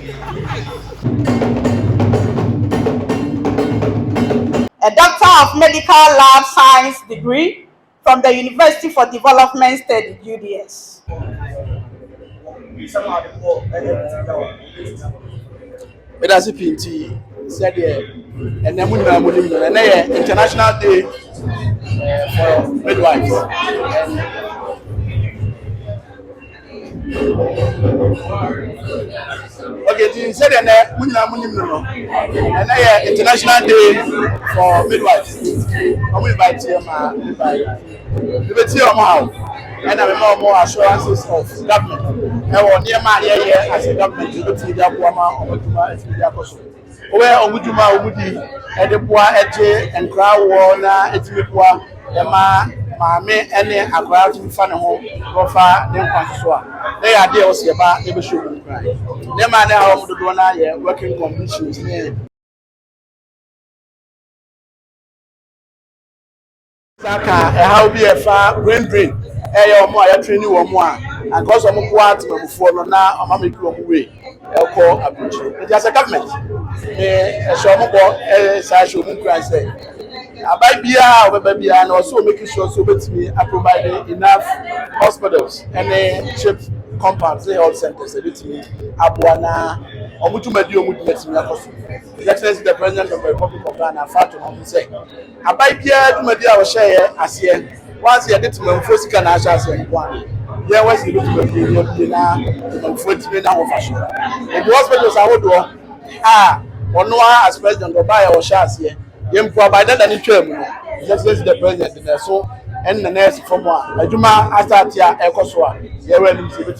A Doctor of Medical Lab Science degree from the University for Development Study, UDS. It has a PNT said and then International Day for Midwives. Okay, you said and International Day for Midwives. I'm invite you, and I'm more assurances of government. I want near my as a government to go to the where Omuduma Omudi and the poor and crowd war na Etipoa, Mammy, and then a crowd to fan home, Rofa, then Consoa. They are there, was about every show. They man now to do working conditions. Saka, how be a far brain drain. Or more, I train you or more. And cause I'm quite before now, I'm making away. I'll call a bridge. It's just a government. A shop, as I should say. I buy beer, baby, and also making sure so with me, I provide enough hospitals and cheap compounds, health centers, with me, Abuana, or Mutumadio, Excellency, the President of the Republic of Ghana, Fatu, say, I buy beer to Madia, share as here. Once you get to my first can I shall say one. There was a little bit of dinner, 40 hours fashion. And the hospitals I would do, or no as president or buy our shares here. You provided any term, just as the president in the so and the nurse from one. I do my Astatia Ecoswa, you're ready to be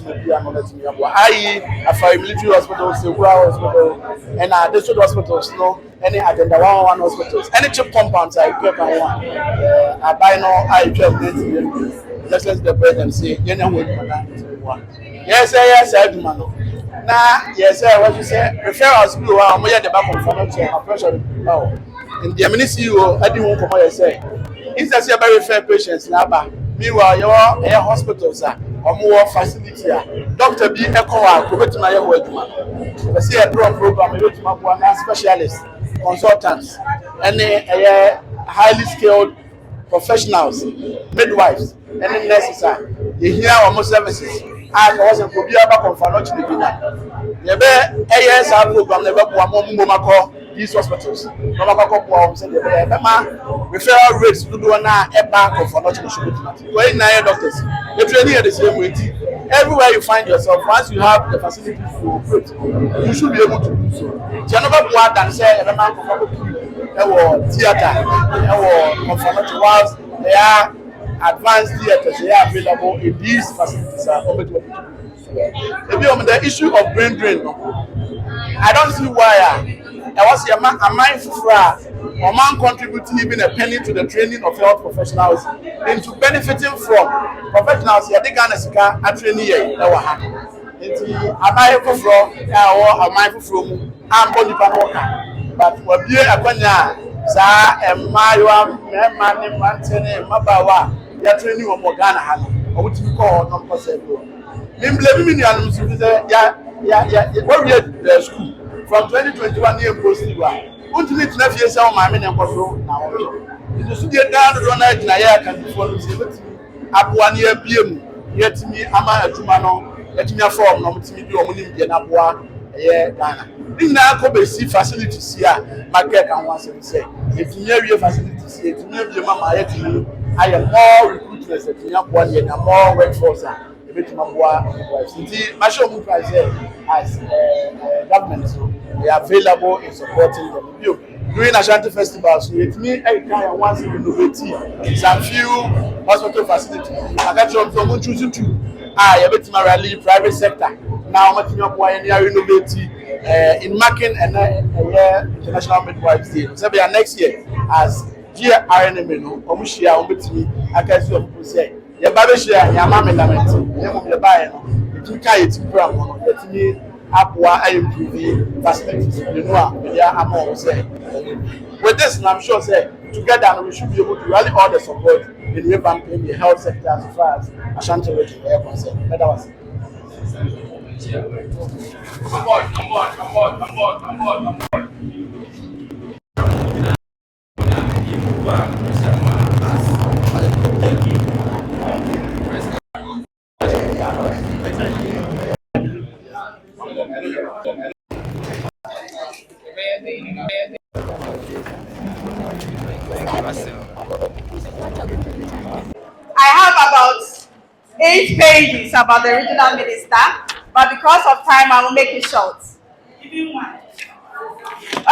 I, a fire military hospitals, the hospital, and district hospitals, no, any agenda one hospitals, any chip compounds I get one. I buy no I just as the president say, you know what. Yes, I do, man. Now, yes, what you say, refer us to our the back of financial pressure. In the CEO, I didn't come out say. It's a very fair patients now. Meanwhile, your hospitals are more facility. Doctor B. Echo, provide my work. I see a program, specialists, consultants, and highly skilled professionals, midwives, and nurses. You hear almost services. I wasn't to be able to find the ASR program never call these hospitals. Referral rates to do now a bank of financial when doctors. The training at the same way. Everywhere you find yourself, once you have the facilities to operate, you should be able to do so. You never go out and say a man of theater, confirmatory whilst they are advanced theaters, they are available in these facilities. The issue of brain drain, I don't see why I was a mindful or man contributing even a penny to the training of health professionals into benefiting from professionals here. They can a training here. I mindful from or mindful from I'm body worker, but what be a quenya, sa and my man, Mabawa, they're training of Morgana, or what you call non possible. In blaming me, I'm what we had school from 2021 year posted. Won't you need to have yourself, my men and control now? You should get down the run at Naya can be for up 1 year PM, yet to me, Ama Tumano, let me form, no to me, and Abua, Ghana. In now, Kobe see facilities here, my care can once and say, if you have your facilities here, to me, your mamma, I am more recruiters at Yampa and more workforce. As government, they are available in supporting them. During Ashanti festivals, with me, I can once innovate some few hospital facilities. I got you choosing to a bit rally private sector. Now, I'm innovate in marking and International Midwives Day. So, next year, as GRNM, Omushia, Omitimi, I can say. The Babishia, Yamama, the buyer, the Kite program, let me Apua IMPV facilities, you know, with this, I'm sure, say, together we should be able to rally all the support in revamping the health sector as far as Ashanti region is concerned. I have about 8 pages about the regional minister, but because of time, I will make it short.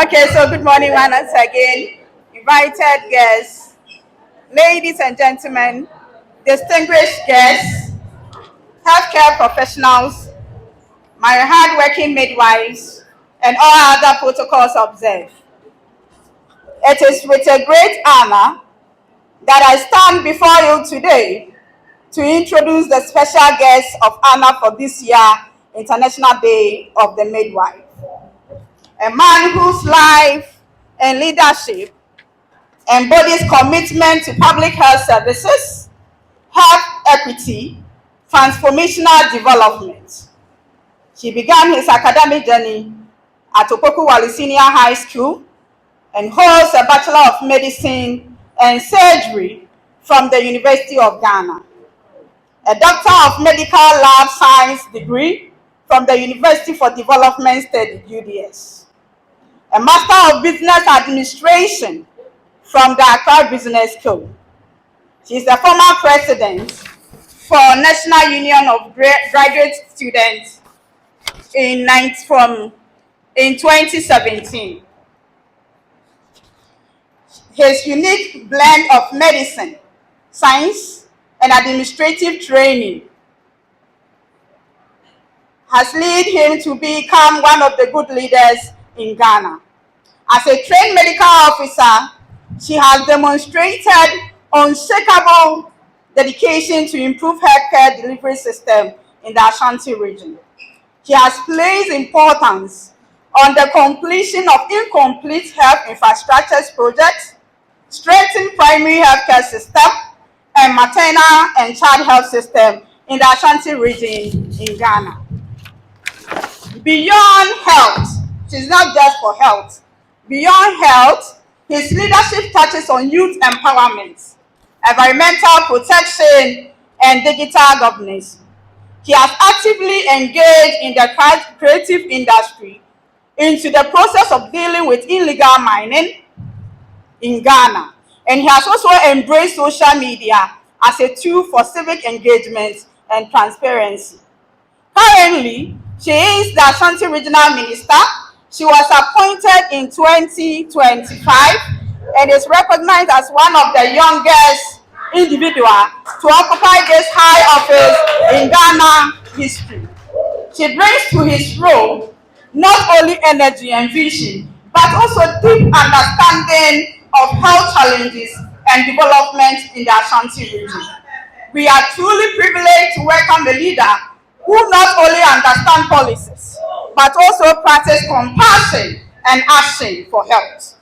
Okay, so good morning once again, invited guests, ladies and gentlemen, distinguished guests, healthcare professionals, my hardworking midwives, and all other protocols observed. It is with a great honor that I stand before you today to introduce the special guest of honor for this year International Day of the Midwife. A man whose life and leadership embodies commitment to public health services, health equity, transformational development. He began his academic journey at Opoku Senior High School and holds a Bachelor of Medicine and Surgery from the University of Ghana, a Doctor of Medical Lab Science degree from the University for Development Studies (UDS), a Master of Business Administration from the Accra Business School. She is the former president for National Union of Graduate Students in 2017. His unique blend of medicine, science, and administrative training has led him to become one of the good leaders in Ghana. As a trained medical officer, she has demonstrated unshakable dedication to improve healthcare delivery system in the Ashanti region. She has placed importance on the completion of incomplete health infrastructures projects, strengthen primary healthcare system, and maternal and child health system in the Ashanti region in Ghana. Beyond health, she's not just for health. Beyond health, his leadership touches on youth empowerment, environmental protection, and digital governance. He has actively engaged in the creative industry into the process of dealing with illegal mining in Ghana, and he has also embraced social media as a tool for civic engagement and transparency. Currently, she is the Ashanti Regional Minister. She was appointed in 2025 and is recognized as one of the youngest individuals to occupy this high office in Ghana history. She brings to his role not only energy and vision, but also deep understanding of health challenges and development in the Ashanti region. We are truly privileged to welcome a leader who not only understands policies, but also practices compassion and action for health.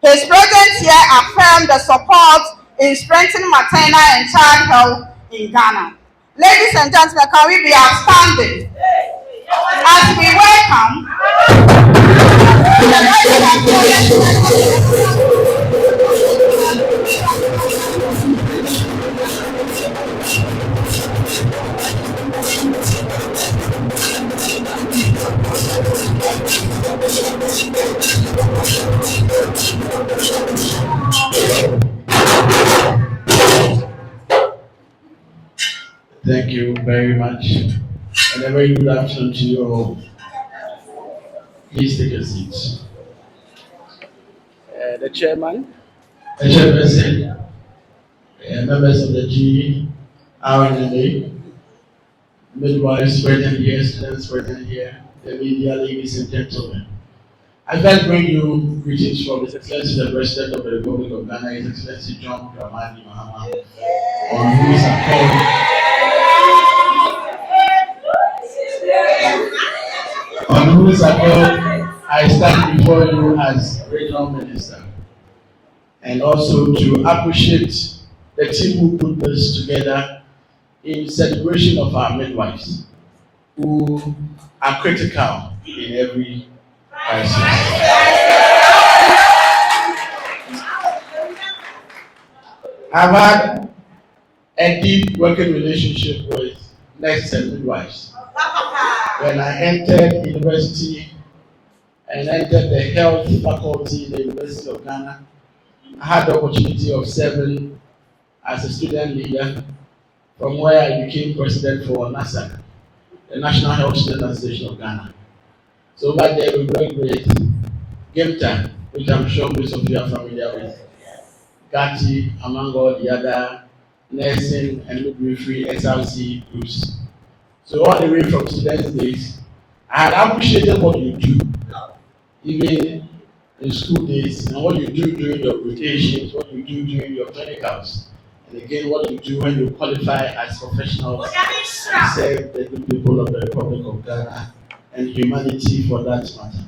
His presence here affirms the support in strengthening maternal and child health in Ghana. Ladies and gentlemen, can we be outstanding as we welcome Thank you very much, and a very good afternoon to you all. Please take a seat. The chairman, the chairperson, members of the GRNA, midwives present here, students present here, the media, ladies and gentlemen. I first bring you greetings from His Excellency the President of the Republic of Ghana, His Excellency John Dramani Mahama, on whose accord I stand before you as regional minister, and also to appreciate the team who put this together in celebration of our midwives. who are critical in every crisis. I've had a deep working relationship with nurses and midwives. When I entered university and entered the health faculty in the University of Ghana, I had the opportunity of serving as a student leader from where I became president for NASA, the National Health Student Association of Ghana. So over there we worked with GIMTA, which I'm sure most of you are familiar with, GATI, among all the other nursing and midwifery SRC groups. So all the way from student days, I had appreciated what you do, even in school days, and what you do during your rotations, what you do during your clinicals, and again what you do when you qualify as professionals to serve the good people of the Republic of Ghana and humanity for that matter.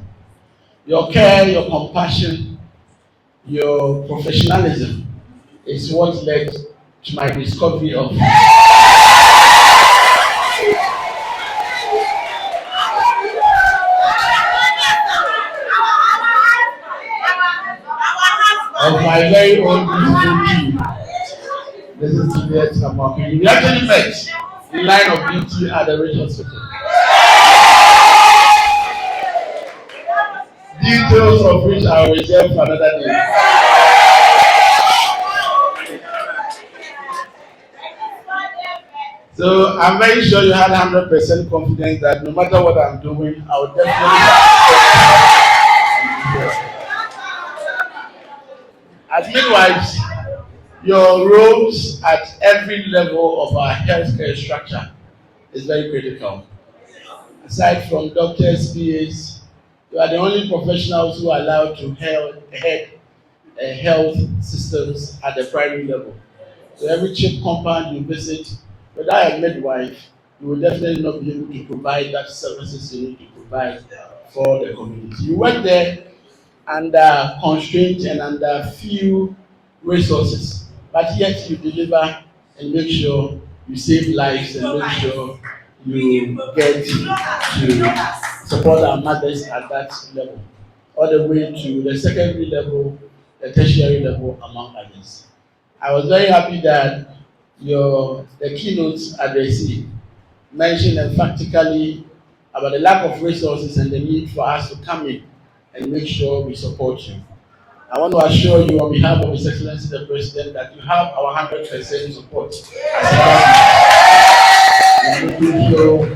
Your care, your compassion, your professionalism is what led to my discovery of my very own beautiful team. This is Juliet Amoakohene. We actually met in line of duty at the Ridge Hospital. Details of which I will reserve for another day. So I'm very sure you had 100% confidence that no matter what I'm doing, I will definitely. As midwives, your roles at every level of our healthcare structure is very critical. Aside from doctors, PAs, you are the only professionals who are allowed to head health systems at the primary level. So every CHIP compound you visit, without a midwife, you will definitely not be able to provide that services you need to provide for the community. You work there under constraint and under few resources, but yet you deliver and make sure you save lives and make sure you get to support our mothers at that level, all the way to the secondary level, the tertiary level, among others. I was very happy that the keynotes addressee mentioned emphatically about the lack of resources and the need for us to come in and make sure we support you. I want to assure you on behalf of His Excellency the President that you have our 100% support. And making sure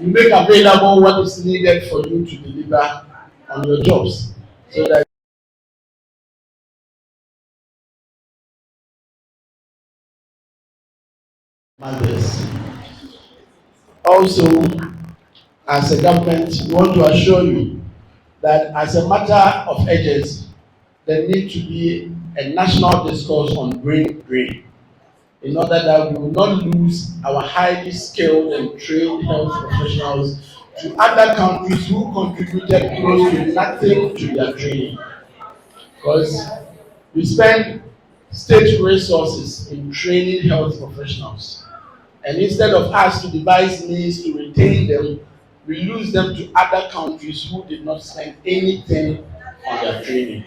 you make available what is needed for you to deliver on your jobs, so that mothers. Also, as a government, we want to assure you that as a matter of urgency, there needs to be a national discourse on brain drain, in order that we will not lose our highly skilled and trained health professionals to other countries who contributed close to nothing to their training. Because we spend state resources in training health professionals, and instead of us to devise means to retain them, we lose them to other countries who did not spend anything on their training.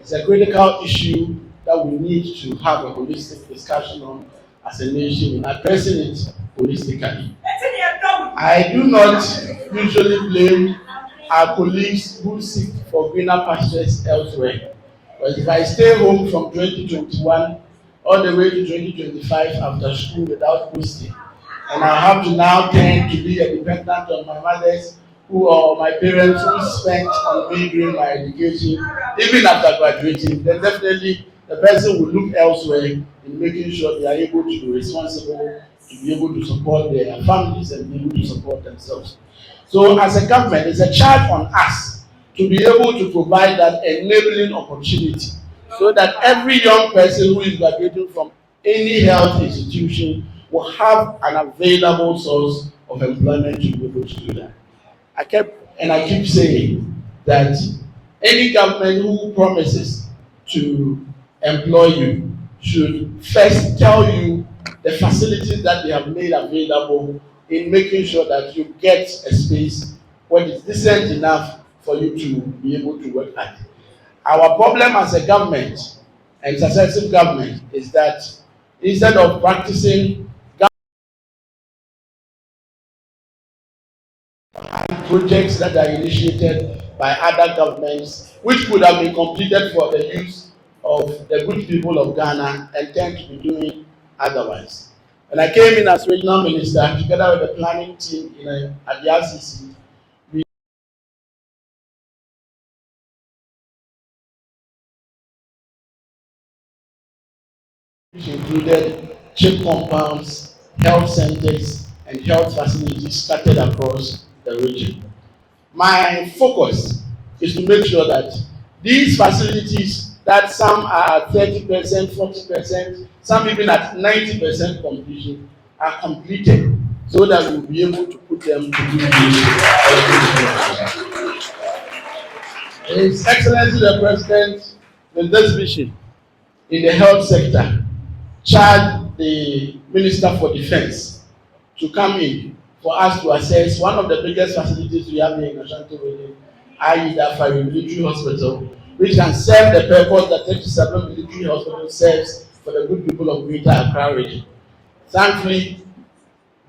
It's a critical issue that we need to have a holistic discussion on as a nation in addressing it holistically. I do not usually blame our colleagues who seek for greener pastures elsewhere. But if I stay home from 2021 all the way to 2025 after school without posting, and I have to now turn to be a dependent on my mothers or my parents who spent on me during my education, even after graduating, then definitely the person will look elsewhere in making sure they are able to be responsible, to be able to support their families and be able to support themselves. So as a government, it's a charge on us to be able to provide that enabling opportunity so that every young person who is graduating from any health institution will have an available source of employment to be able to do that. I keep saying that any government who promises to employ you should first tell you the facilities that they have made available in making sure that you get a space when it's decent enough for you to be able to work at. Our problem as a government and successive government is that instead of practicing projects that are initiated by other governments, which could have been completed for the use of the good people of Ghana, and tend to be doing otherwise. When I came in as regional minister, together with the planning team at the RCC, which included chip compounds, health centers, and health facilities scattered across the region. My focus is to make sure that these facilities, that some are at 30%, 40%, some even at 90% completion, are completed so that we'll be able to put them to good use. His Excellency the President, with this vision in the health sector, charged the Minister for Defense to come in for us to assess one of the biggest facilities we have here in Ashanti region, i.e. the Afari Military Hospital, which can serve the purpose that 37 military hospital serves for the good people of Greater Accra region. Thankfully,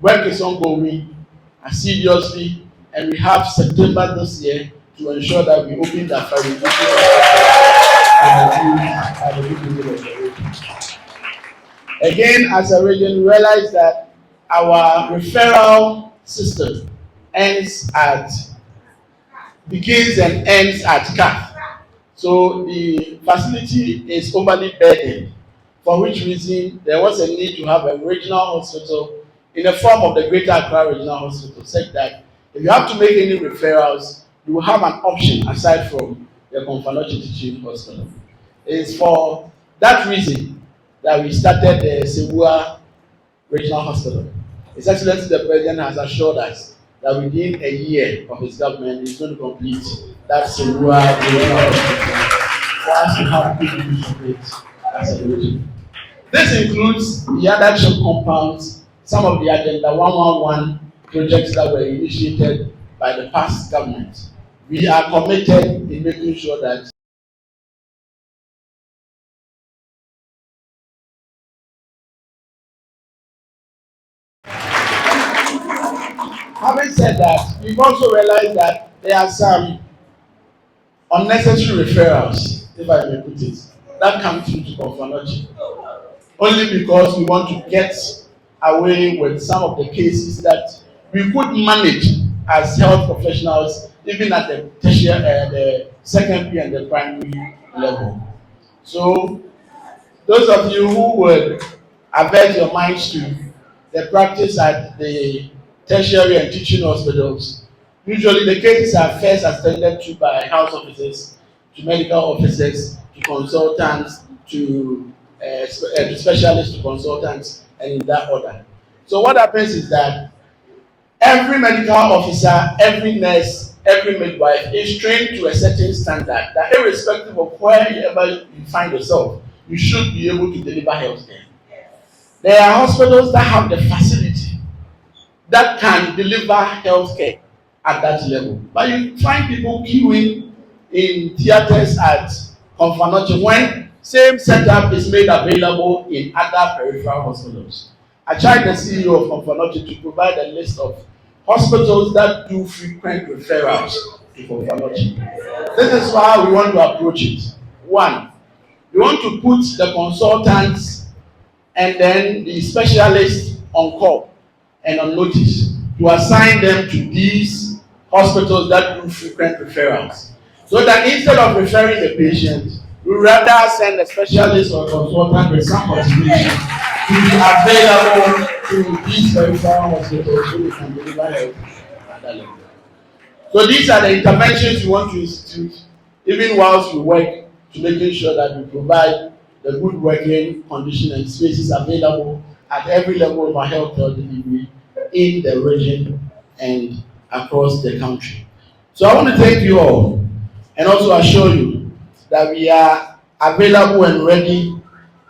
work is ongoing assiduously, and we have September this year to ensure that we open the Afari Military Hospital and the good people of the region. Again, as a region, we realize that our referral system begins and ends at CAF. So the facility is overly burdened, for which reason there was a need to have a regional hospital in the form of the Greater Accra Regional Hospital, such that if you have to make any referrals, you will have an option aside from the Konfanochi Teaching Hospital. It is for that reason that we started the Sebua Regional Hospital. His Excellency the President has assured us that within a year of his government, he's going to complete that Sebua Regional Hospital for us to have good use of it as a region. This includes the other chip compounds, some of the Agenda 111 projects that were initiated by the past government. We are committed in making sure that having said that, we've also realized that there are some unnecessary referrals, if I may put it, that come through to Konfanochi. Only because we want to get away with some of the cases that we could manage as health professionals, even at the tertiary, the secondary and the primary level. So, those of you who would avert your minds to the practice at the tertiary and teaching hospitals, usually the cases are first attended to by health officers, to medical officers, to consultants, to specialists, to consultants, and in that order. So what happens is that every medical officer, every nurse, every midwife is trained to a certain standard that irrespective of wherever you find yourself, you should be able to deliver health care. There are hospitals that have the facility that can deliver health care at that level. But you find people queuing in theaters at Konfanochi when same setup is made available in other peripheral hospitals. I tried the CEO of Konfanochi to provide a list of hospitals that do frequent referrals to Konfanochi. This is how we want to approach it. One, we want to put the consultants and then the specialists on call and on notice to assign them to these hospitals that do frequent referrals. So that instead of referring the patient, we rather send a specialist or consultant with some motivation to be available to these peripheral hospitals so we can deliver health at that level. So these are the interventions we want to institute, even whilst we work to making sure that we provide the good working condition and spaces available at every level of our health care delivery in the region and across the country. So I want to thank you all and also assure you that we are available and ready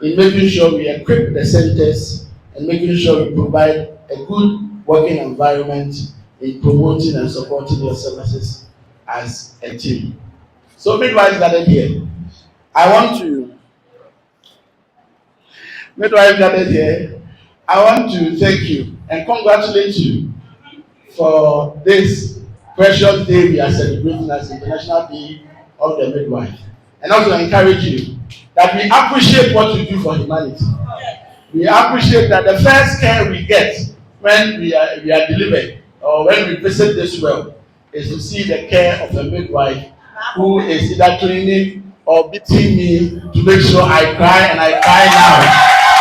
in making sure we equip the centers and making sure we provide a good working environment in promoting and supporting your services as a team. So midwives gathered here, I want to midwives gathered here, I want to thank you and congratulate you for this precious day we are celebrating as International Day of the Midwife. And also encourage you that we appreciate what you do for humanity. We appreciate that the first care we get when we are delivered or when we visit this world is to see the care of a midwife who is either training or beating me to make sure I cry, and I cry now.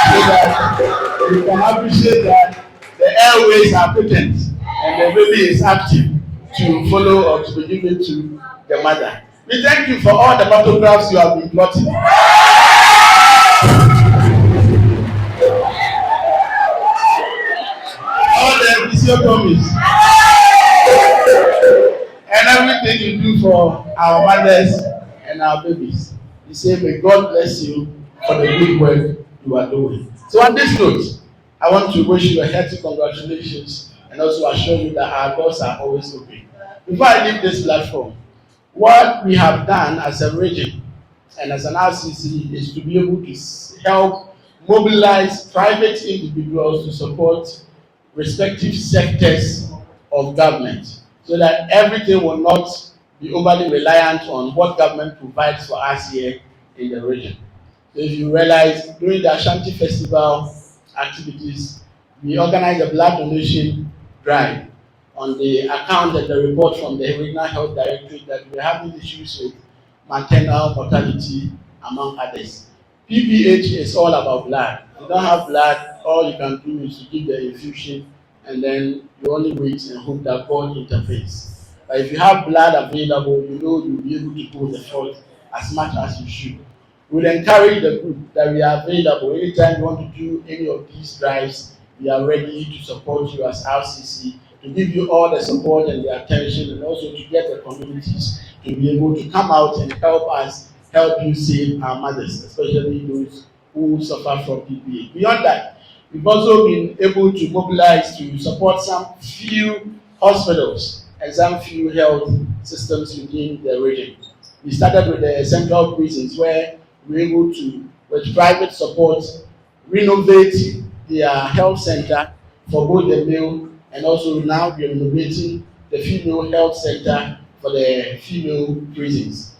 So that we can appreciate that the airways are potent and the baby is active to follow or to be given to the mother. We thank you for all the photographs you have been plotting. All the physiotherapy and everything you do for our mothers and our babies. We say, may God bless you for the good work you are doing. So on this note, I want to wish you a hearty congratulations and also assure you that our doors are always open. Before I leave this platform, what we have done as a region and as an RCC is to be able to help mobilize private individuals to support respective sectors of government so that everything will not be overly reliant on what government provides for us here in the region. So if you realize, during the Ashanti Festival activities, we organized a blood donation drive on the account and the report from the Regional Health Directorate that we're having issues with maternal mortality, among others. PPH is all about blood. If you don't have blood, all you can do is to give the infusion and then you only wait and hope that God intervenes. But if you have blood available, you know you'll be able to hold the fort as much as you should. We'll encourage the group that we are available. Anytime you want to do any of these drives, we are ready to support you as RCC, to give you all the support and the attention, and also to get the communities to be able to come out and help us help you save our mothers, especially those who suffer from PPA. Beyond that, we've also been able to mobilize to support some few hospitals and some few health systems within the region. We started with the central prisons where we were able to, with private support, renovate their health center for both the male and also now we are renovating the female health center for the female prisons.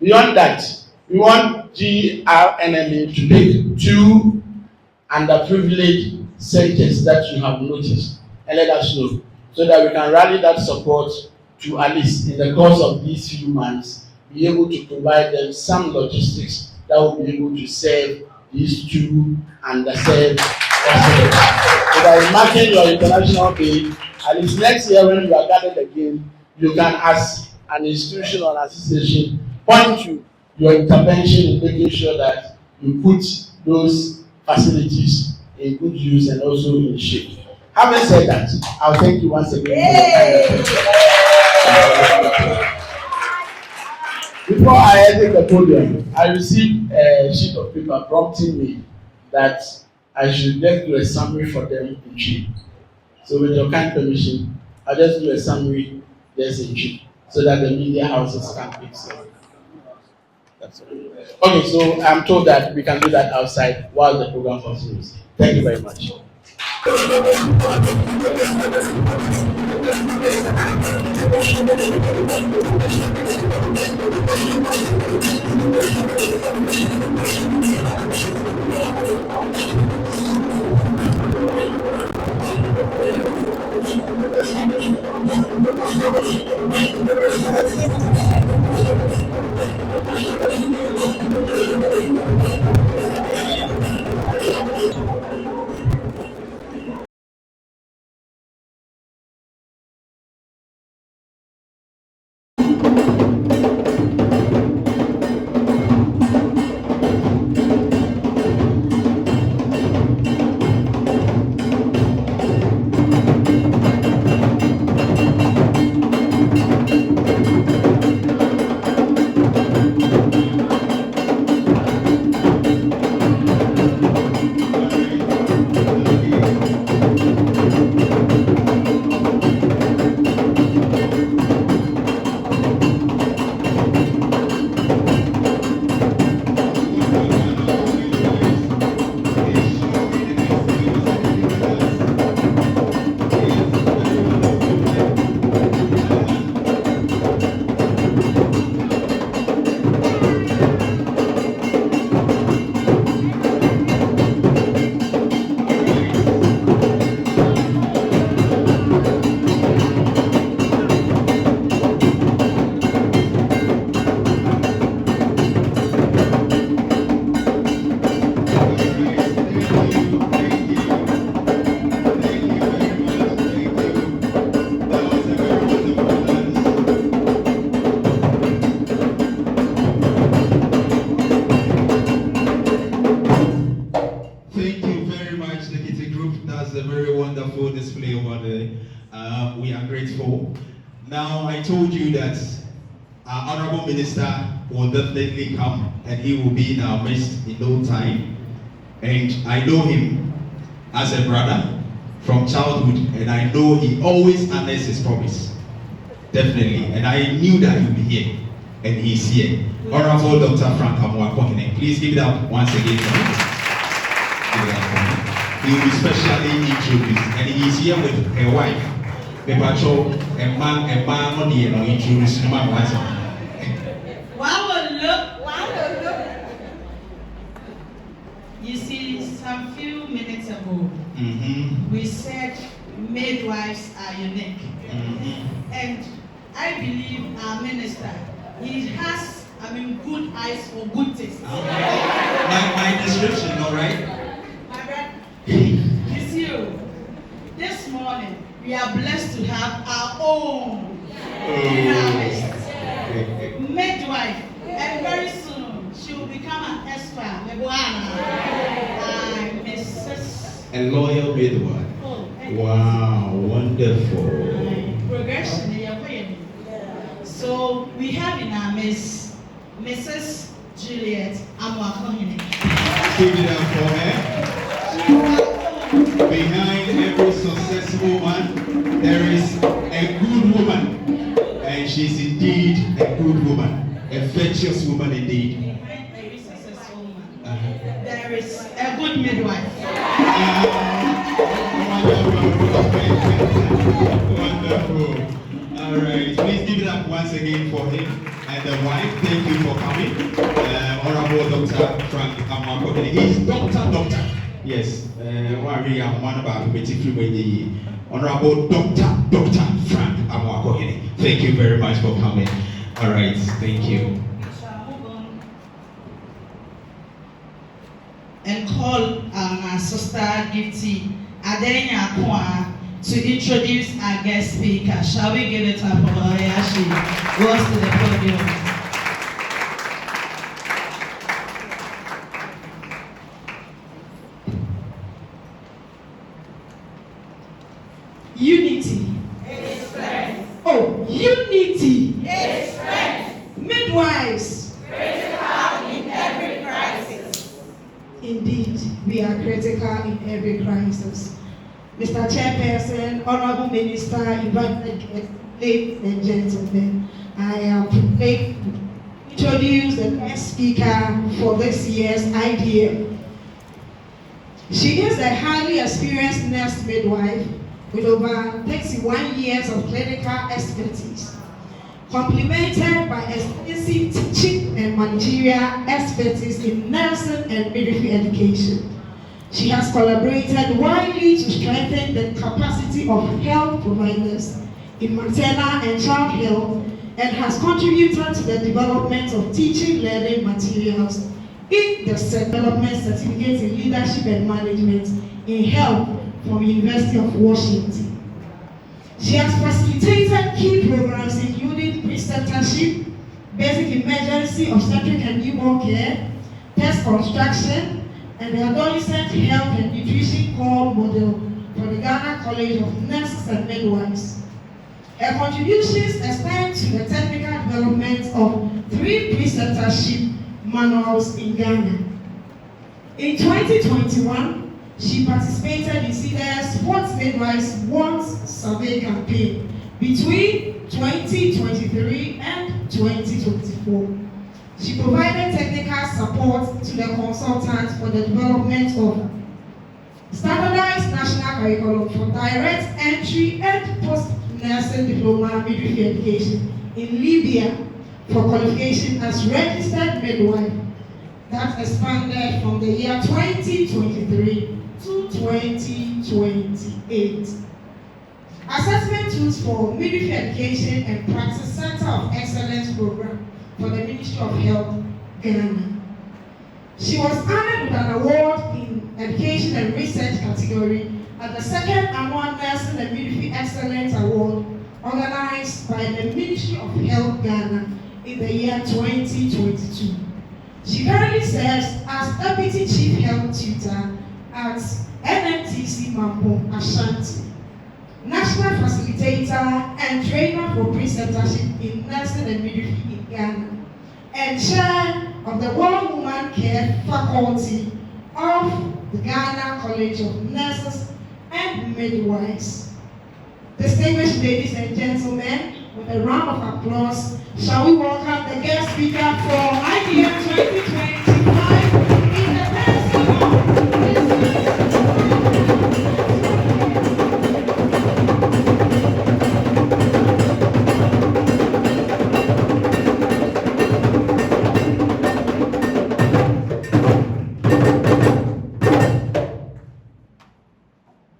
Beyond that, we want GRNMA to pick 2 underprivileged centers that you have noticed and let us know so that we can rally that support to at least in the course of these few months be able to provide them some logistics that will be able to serve these 2 underserved hospitals. So that in marking your international day, at least next year when you are gathered again, you can, as an institution or an association, point to your intervention in making sure that you put those facilities in good use and also in shape. Having said that, I'll thank you once again for your kind attention. Before I exit the podium, I received a sheet of paper prompting me that I should just do a summary for them in chief. So with your kind permission, I'll just do a summary just in chief so that the media houses can pick it. That's all. Okay, so I'm told that we can do that outside while the program continues. Thank you very much. Now, I told you that our Honorable Minister will definitely come and he will be in our midst in no time. And I know him as a brother from childhood, and I know he always honors his promise. Definitely. And I knew that he would be here, and he's here. Honorable Dr. Frank Amoakohene, please give it up once again for him. Give it up for him. He will be specially introduced, and he is here with a wife. The patrol, a man, on the introduce him once. You see, some few minutes ago, we said midwives are unique. And I believe our minister, he has, good eyes for good taste. My description, all right? My brother, you see, this morning, we are blessed to have our own midwife, and very soon she will become an expert. A loyal midwife. Wow, wonderful. Progression. So we have in our midst Mrs. Juliet Amoakohene. Give it up for her. Behind every successful man, there is a good woman, and she's indeed a good woman, a virtuous woman indeed. Behind every successful woman, there is a good midwife. Wonderful. All right, please give it up once again for him and the wife. Thank you for coming. Honorable Dr. Frank Amoakohene. He's Doctor. Yes. One about Honorable Dr. Frank Amoakohene. Thank you very much for coming. All right, thank you. We shall move on and call our sister Gifty Adenya Kwa to introduce our guest speaker. Shall we give it up for her as she goes to the podium? Unity. Oh, unity. Midwives. Critical in every crisis. Indeed, we are critical in every crisis. Mr. Chairperson, Honorable Minister, invited guests, ladies and gentlemen, I am pleased to introduce the next speaker for this year's idea. She is a highly experienced nurse midwife with over 31 years of clinical expertise, complemented by extensive teaching and managerial expertise in nursing and midwifery education. She has collaborated widely to strengthen the capacity of health providers in maternal and child health, and has contributed to the development of teaching learning materials in the development certificates in leadership and management in health from University of Washington. She has facilitated key programs including preceptorship, basic emergency obstetric and newborn care, test construction, and the adolescent health and nutrition core model for the Ghana College of Nurses and Midwives. Her contributions extend to the technical development of 3 preceptorship manuals in Ghana. In 2021, she participated in CDA's Sports Midwives Once Survey campaign between 2023 and 2024. She provided technical support to the consultants for the development of standardized national curriculum for direct entry and post-nursing diploma midwifery education in Libya for qualification as registered midwife that expanded from the year 2023 to 2028. Assessment tools for midwifery education and practice Center of Excellence program for the Ministry of Health, Ghana. She was honored with an award in Education and Research category at the 2nd Annual Nursing and Midwifery Excellence Award organized by the Ministry of Health, Ghana in the year 2022. She currently serves as Deputy Chief Health Tutor at NMTC Mambo, Ashanti. national facilitator and trainer for preceptorship in nursing and midwifery in Ghana, and chair of the World Woman Care Faculty of the Ghana College of Nurses and Midwives. Distinguished ladies and gentlemen, with a round of applause, shall we welcome the guest speaker for IDM 2025 in the person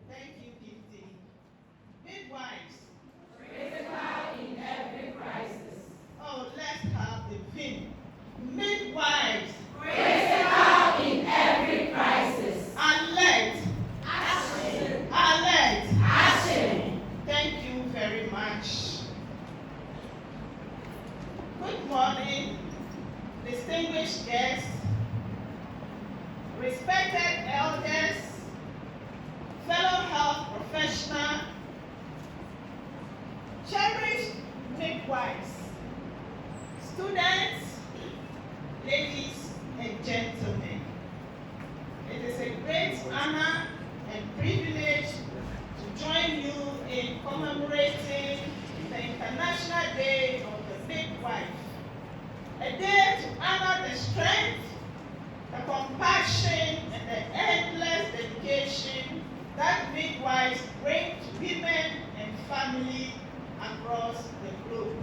Thank you, Gifty. Midwives. In every crisis. Oh, let's have the vim. Midwives. In every crisis. Alert. Action. Alert. Action. Thank you very much. Good morning, distinguished guests, respected elders, fellow health professionals, cherished midwives, students, ladies and gentlemen. It is a great honor and privilege to join you in commemorating the International Day of the Midwife, a day to honor the strength, the compassion, and the endless dedication that midwives bring to women and family across the globe.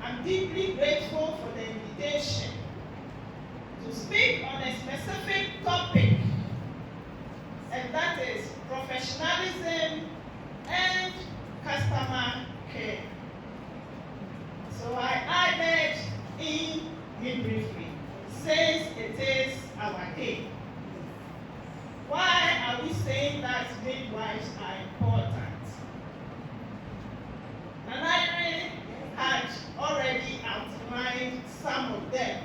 I'm deeply grateful for the invitation to speak on a specific topic, and that is professionalism and customer care. So I added in midwifery, since it is our day. Why are we saying that midwives are important? Nanaire had already outlined some of them.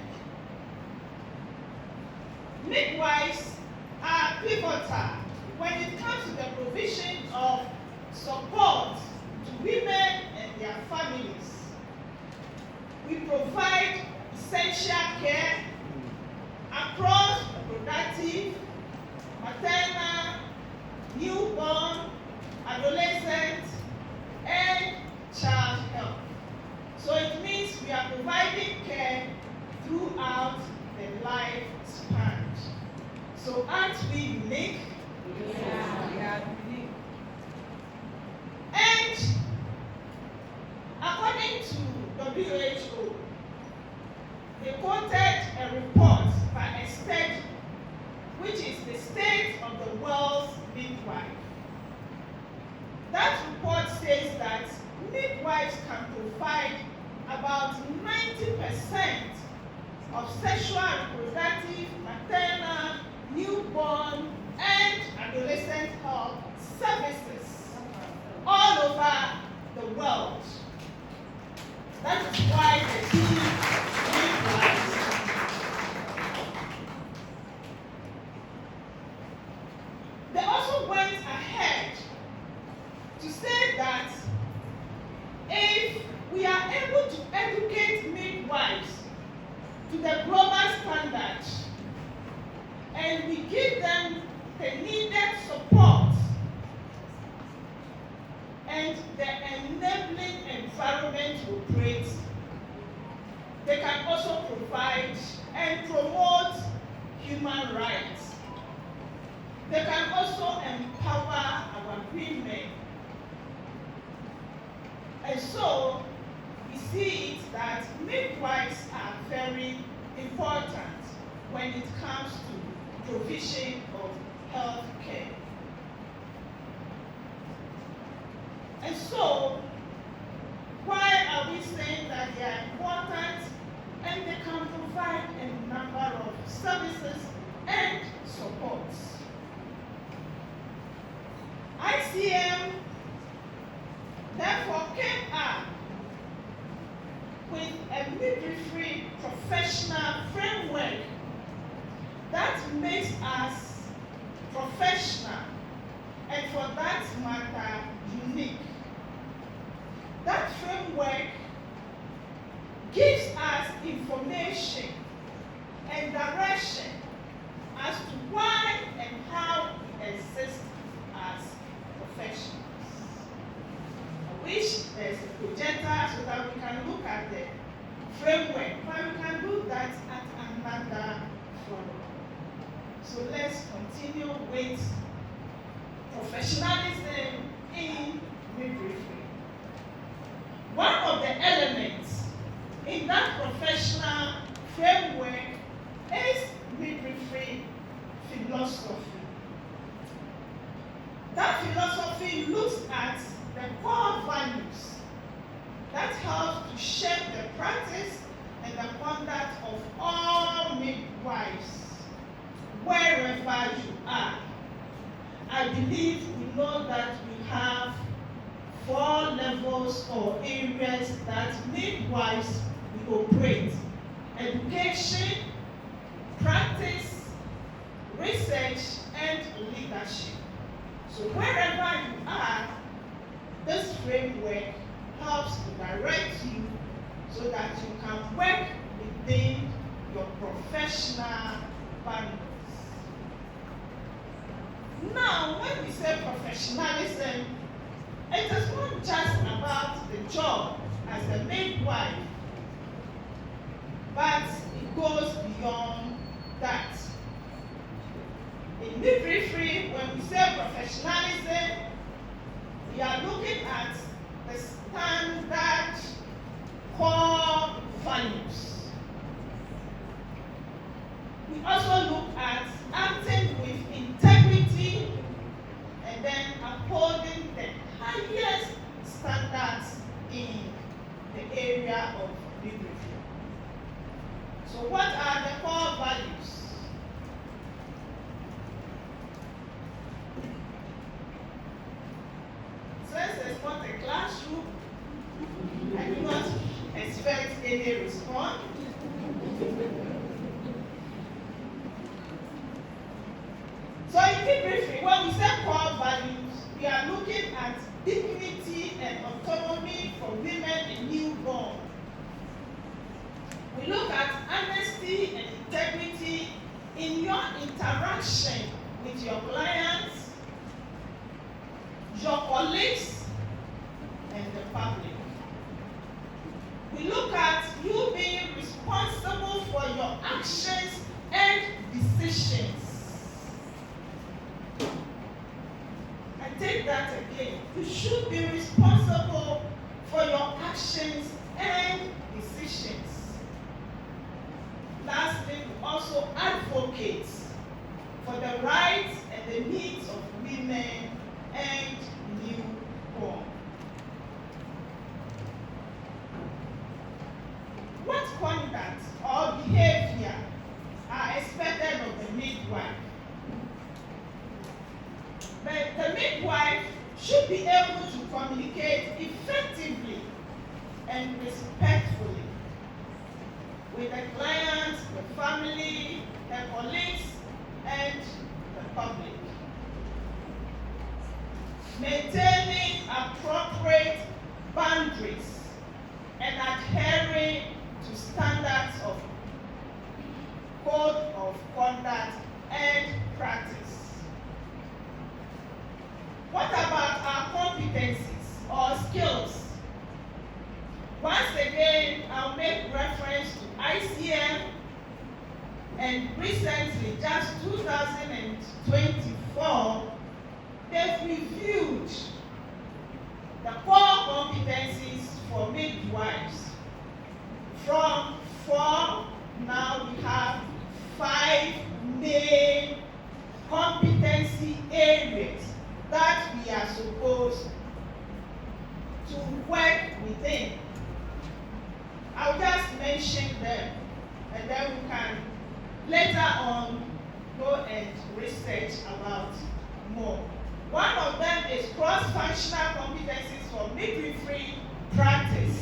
Midwives are pivotal when it comes to the provision of support to women and their families. We provide essential care across reproductive, maternal, newborn, adolescent, and child health. So it means we are providing care throughout the lifespan. So aren't we unique? Yeah. We are unique. And according to WHO, they quoted a report by a study, which is the state of the world's midwife. That report says that midwives can provide about 90% of sexual, reproductive, maternal, newborn, and adolescent health services all over the world. That is why the team midwives. They also went ahead to say that if we are able to educate midwives to the global standard and we give them the needed support and the enabling environment to operate, they can also provide and promote human rights. They can also empower our women. And so, we see it that midwives are very important when it comes to provision of health care. And so, why are we saying that they are important and they can provide a number of services and supports? ICM therefore came up with a midwifery professional framework that makes us professional and, for that matter, unique. That framework gives us information and direction as to why and how we exist as professionals. I wish there's a projector so that we can look at the framework, but we can do that at another forum. So let's continue with professionalism in midwifery. One of the elements in that professional framework is midwifery philosophy. That philosophy looks at the core values that help to shape the practice and the conduct of all midwives, wherever you are. I believe we know that we have 4 levels or areas that midwives will operate: education, practice, research, and leadership. So wherever you are, this framework helps to direct you so that you can work within your professional boundaries. Now, when we say professionalism, it is not just about the job as a midwife, but it goes beyond that. In midwifery, when we say professionalism, we are looking at the standard core values. We also look at acting with integrity and then upholding the highest standards in the area of midwifery. So what are the core values? Since it's not a classroom, I do not expect any response. So in midwifery, when we say core values, we are looking at dignity and autonomy for women and newborn. We look at honesty and integrity in your interaction with your clients, your colleagues, and the public. We look at you being responsible for your actions and decisions. I take that again. You should be responsible for your actions and decisions. Lastly, we also advocate for the rights and the needs of women and newborn. What conduct or behavior are expected of the midwife? But the midwife should be able to communicate effectively and respectfully with the clients, the family, the colleagues, and the public. Maintaining appropriate boundaries and adhering to standards of code of conduct and practice. What about our competencies or skills? Once again, I'll make reference to ICM, and recently, just 2024, they've reviewed the core competencies for midwives. From 4, now we have 5 main competency areas that we are supposed to work within. I'll just mention them, and then we can later on go and research about more. One of them is cross-functional competencies for midwifery practice.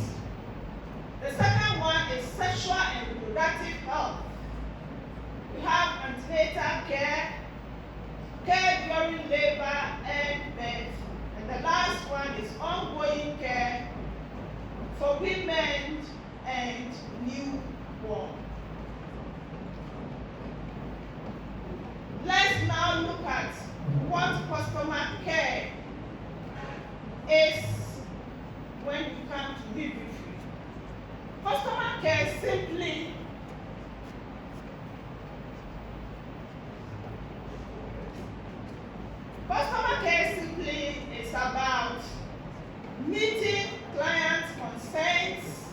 The second one is sexual and reproductive health. We have antenatal care, care during labor and birth, and the last one is ongoing care for women and newborn. Let's now look at what customer care is when you come to midwifery. Customer care simply is about meeting clients' concerns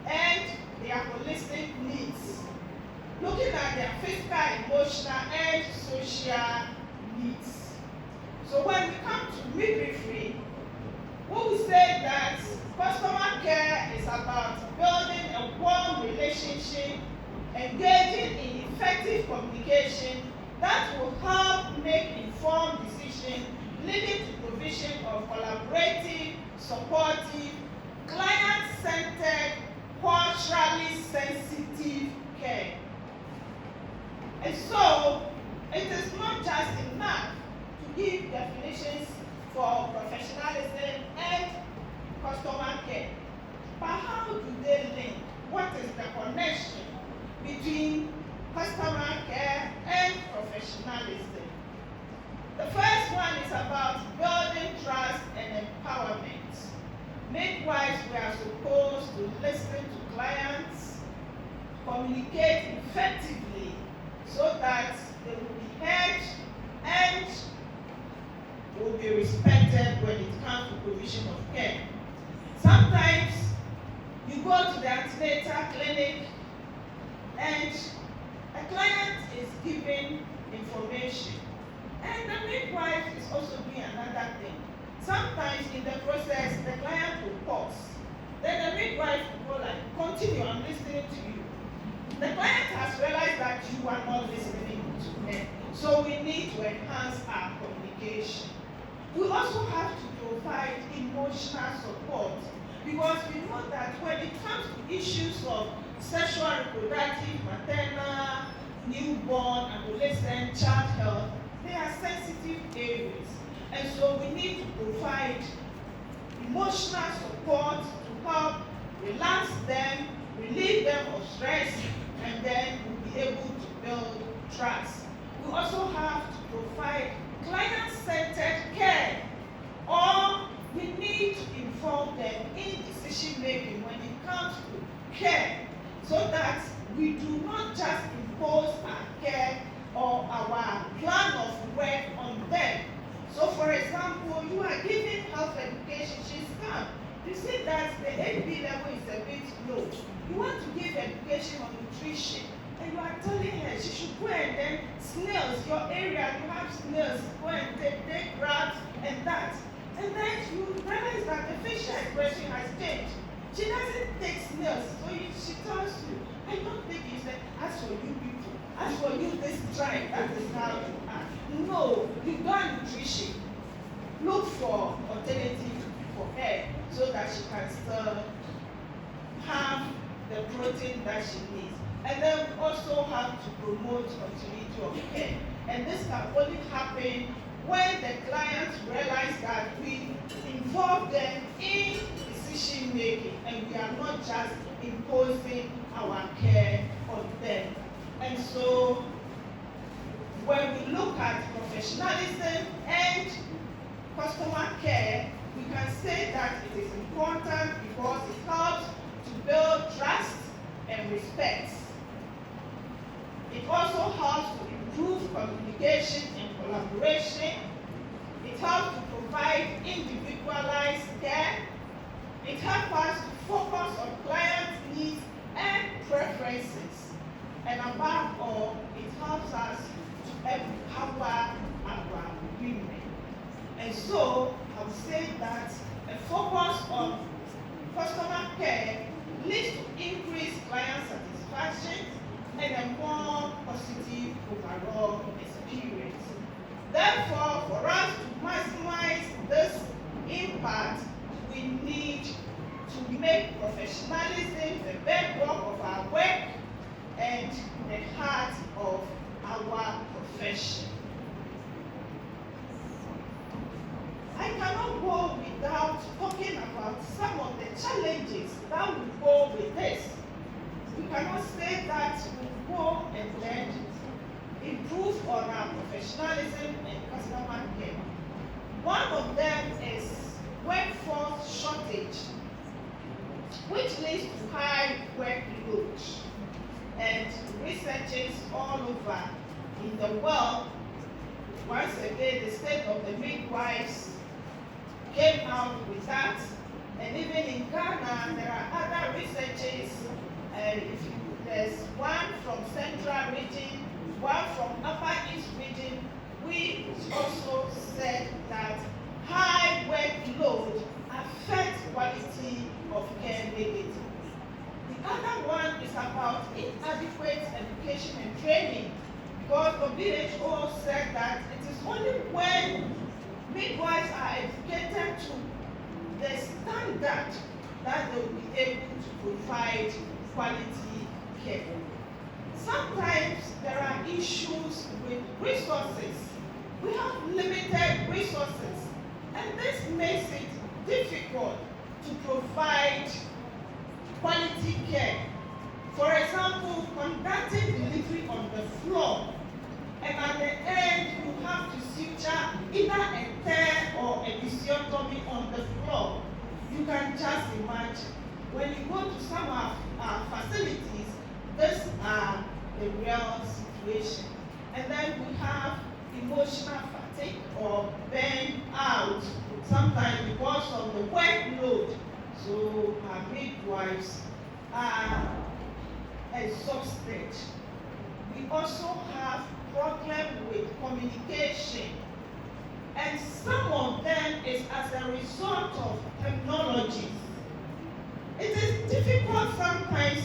and their holistic needs, looking at their physical, emotional, and social needs. So when we come to midwifery, we will say that customer care is about building a warm relationship, engaging in effective communication that will help make informed decisions, leading to provision of collaborative, supportive, client-centered, culturally sensitive care. And so, it is not just enough to give definitions for professionalism and customer care, but how do they link? What is the connection between customer care and professionalism? The first one is about building trust and empowerment. Midwives were supposed to listen to clients, communicate effectively so that they will be heard and will be respected when it comes to provision of care. Sometimes you go to the antenatal clinic and a client is giving information, and the midwife is also doing another thing. Sometimes in the process, the client will pause. Then the midwife will go like, continue, I'm listening to you. The client has realized that you are not listening to them. So we need to enhance our communication. We also have to provide emotional support, because we know that when it comes to issues of sexual, reproductive, maternal, newborn, adolescent, child health, they are sensitive areas. And so we need to provide emotional support to help relax them, relieve them of stress, and then we'll be able to build trust. We also have to provide client-centered care, or we need to involve them in decision-making when it comes to care, so that we do not just impose our care or our plan of work on them. So for example, you are giving health education, she's come. You see that the AB level is a bit low. You want to give education on nutrition, and you are telling her she should go and then snails, your area, you have snails, go and take crabs and that. And then you realize that the facial expression has changed. She doesn't take snails, so she tells you, I don't think it's that, as for you people, as for you this tribe, that is how you are. No, you got nutrition. Look for alternative for her so that she can still have the protein that she needs. And then we also have to promote continuity of care. And this can only happen when the clients realize that we involve them in decision making and we are not just imposing our care on them. And so when we look at professionalism and customer care, we can say that it is important because it helps to build trust and respect. It also helps to improve communication and collaboration. It helps to provide individualized care. It helps us to focus on client needs and preferences. And above all, it helps us to empower our women. And so, I would say that a focus on customer care leads to increased client satisfaction and a more positive overall experience. Therefore, for us to maximize this impact, we need to make professionalism the bedrock of our work and the heart of our profession. I can will go and then improve on our professionalism and customer care. One of them is workforce shortage, which leads to high workload. And researchers all over in the world, once again, the state of the midwives came out with that. And even in Ghana, there are other researchers. There's one from Central Region, one from Upper East Region, which also said that high workload affects quality of care negatively. The other one is about inadequate education and training, because the WHO said that it is only when midwives are educated to the standard that they will be able to provide quality care. Sometimes there are issues with resources. We have limited resources, and this makes it difficult to provide quality care. For example, conducting delivery on the floor, and at the end you have to suture either a tear or a episiotomy on the floor. You can just imagine. When you go to some of our facilities, these are the real situation. And then we have emotional fatigue or burnout, sometimes because of the workload. So our midwives are exhausted. We also have problem with communication, and some of them is as a result of technology. It is difficult sometimes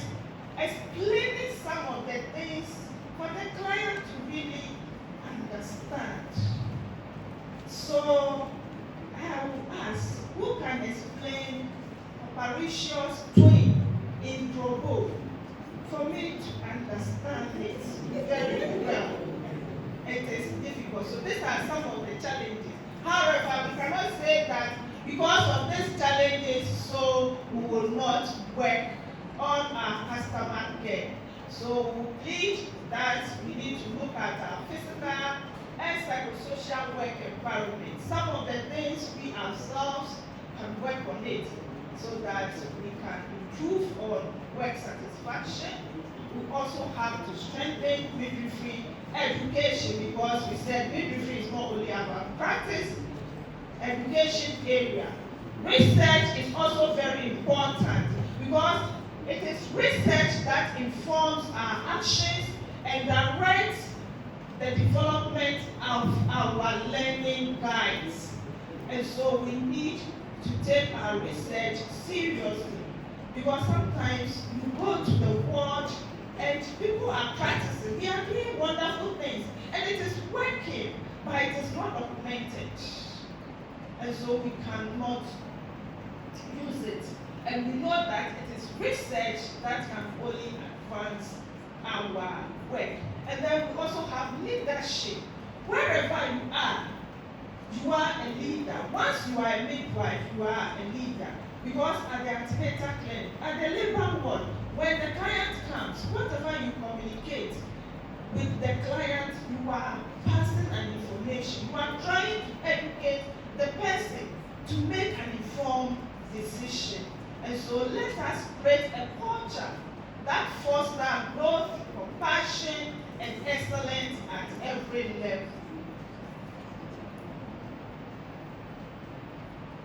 explaining some of the things for the client to really understand. So I will ask, who can explain Operations Twin in Drobo for me to understand it very well? It is difficult. So these are some of the challenges. However, we cannot say that because of these challenges, so we will not work on our customer care. So we plead that we need to look at our physical and psychosocial work environment. Some of the things we ourselves can work on it so that we can improve on work satisfaction. We also have to strengthen midwifery education, because we said midwifery is not only about practice, education area. Research is also very important, because it is research that informs our actions and directs the development of our learning guides. And so we need to take our research seriously, because sometimes you go to the world and people are practicing, they are doing wonderful things, and it is working, but it is not documented. And so we cannot use it. And we know that it is research that can only advance our work. And then we also have leadership. Wherever you are a leader. Once you are a midwife, you are a leader. Because at the antenatal clinic, at the labor ward, when the client comes, whatever you communicate with the client, you are passing an information. You are trying to educate the person to make an informed decision. And so let us create a culture that fosters growth, compassion, and excellence at every level.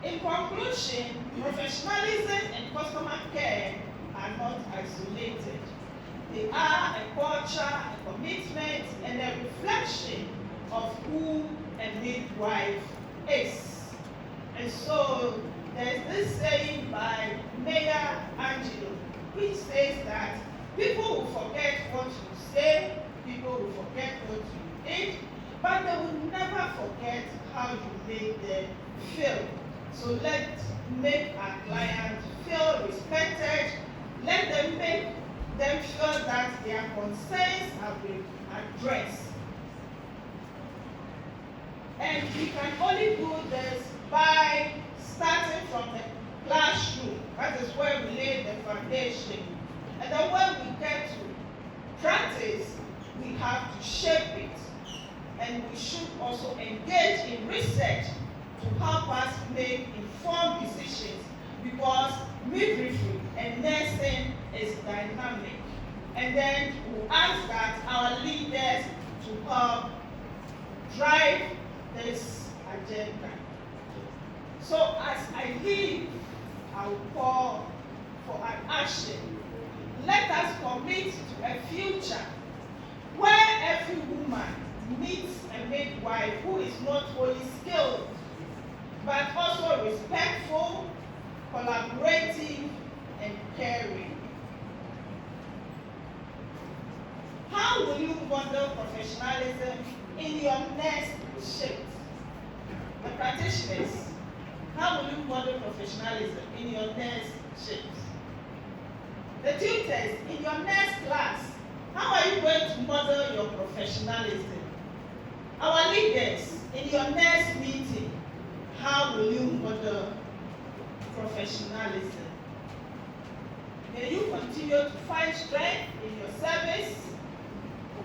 In conclusion, professionalism and customer care are not isolated. They are a culture, a commitment, and a reflection of who a midwife is. And so there's this saying by Mayor Angelo, which says that people will forget what you say, people will forget what you did, but they will never forget how you made them feel. So let's make our clients feel respected. Let them make them feel that their concerns have been addressed. And we can only do this by starting from the classroom. That is where we lay the foundation. And then when we get to practice, we have to shape it. And we should also engage in research to help us make informed decisions, because midwifery and nursing is dynamic. And then we'll ask that our leaders to help drive this agenda. So as I leave, I will call for an action. Let us commit to a future where every woman meets a midwife who is not only skilled, but also respectful, collaborative, and caring. How will you model professionalism in your next shift? The practitioners, how will you model professionalism in your next shift? The tutors, in your next class, how are you going to model your professionalism? Our leaders, in your next meeting, how will you model professionalism? May you continue to find strength in your service,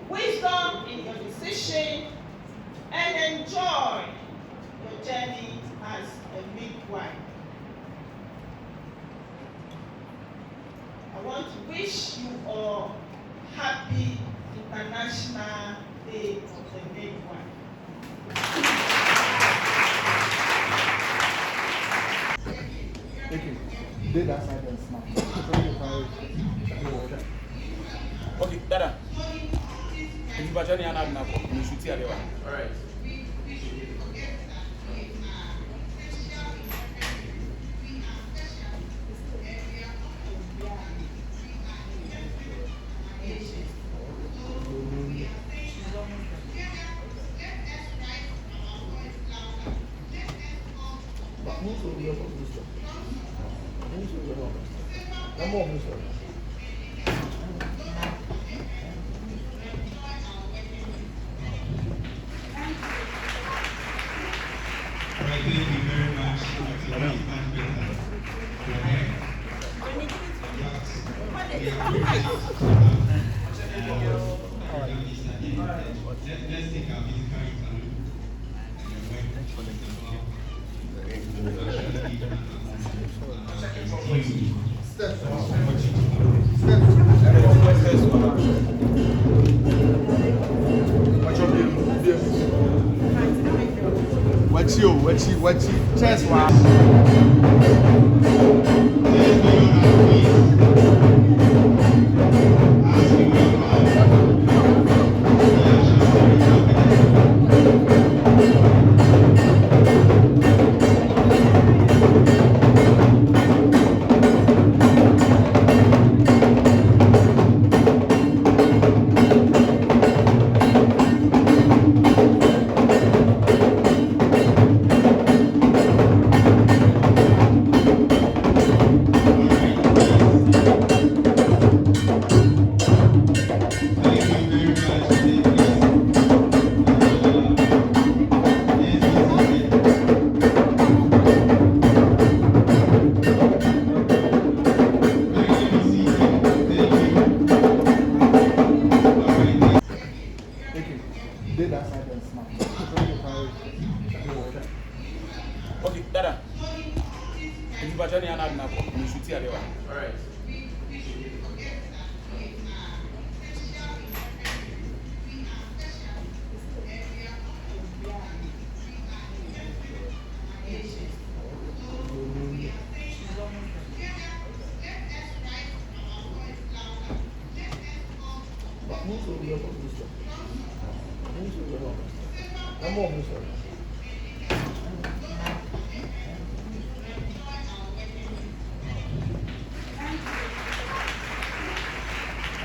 wisdom in your decision, and enjoy your journey as a midwife. I want to wish you all happy International Day of the Midwife. Thank you. Did that side and snap. Okay, Dada. If you batch any another, you should see a level. All right. Thank you very much. Let's take our physical interlude. What's chest one? Okay, Dada. If you batch any another, you should see a level. All right.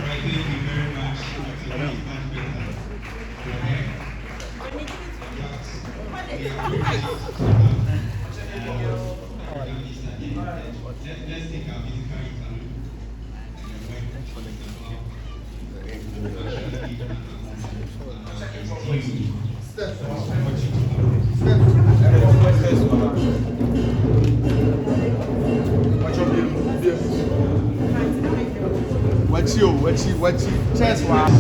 Thank you very much. Let's take our physical interlude. Wachi o, wachi. Cheers wa.